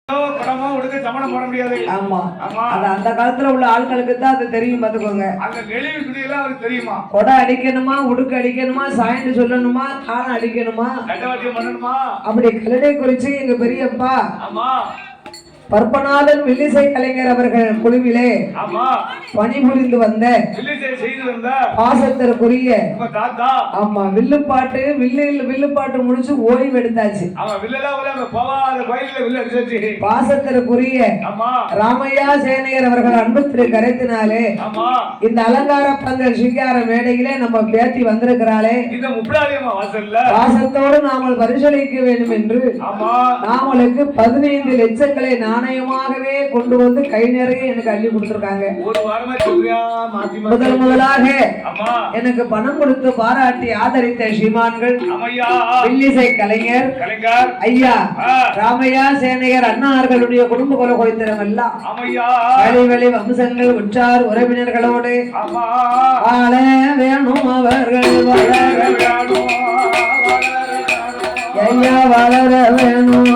படமா உடுக்க சமணம் போட முடியாது. ஆமா அது அந்த காலத்துல உள்ள ஆட்களுக்கு தான் அது தெரியும் பாத்துக்கோங்க. அந்த நெளிவு சுடியெல்லாம் அவருக்கு தெரியுமா? கொடை அடிக்கணுமா, உடுக்க அடிக்கணுமா, சாயந்து சொல்லணுமா, தாளம் அடிக்கணுமா, கட்டவாட்டியம் பண்ணணுமா, அப்படி கல்லடை குறிச்சு எங்க பெரியப்பா ஆமா பற்பநாதன் வில்லிசை கலைஞர் அவர்கள் குழுவிலே பணிபுரிந்து வந்த பாசத்திற்குரிய ஆமா வில்லுப்பாட்டு வில்லுப்பாட்டு முடிச்சு ஓய்வு எடுத்தாச்சு. பாசத்திற்குரிய ராமையா சேனையர் அவர்கள் அன்பு திரு கரைத்தினாலே இந்த அலங்கார பந்தல் சிங்கார மேடையிலே நம்ம பேத்தி வந்திருக்கிறாளே, பாசத்தோடு நாமல் பரிசளிக்க வேண்டும் என்று நாமளுக்கு 15 லட்சங்களை நாணயமாகவே கொண்டு வந்து கை நிறைய எனக்கு அள்ளி கொடுத்திருக்காங்க. முதலாக எனக்கு பணம் கொடுத்து பாராட்டி ஆதரித்த ஸ்ரீமான்கள் வில்லிசை கலைஞர் ஐயா ராமையா சேனையர் அண்ணார்களுடைய குடும்ப கொலை கொடுத்திரம் எல்லாம் வழி வம்சங்கள் உற்றார் உறவினர்களோடு வாழ வேணும் அவர்கள் வளர வேணும் ஐயா வளர வேணும்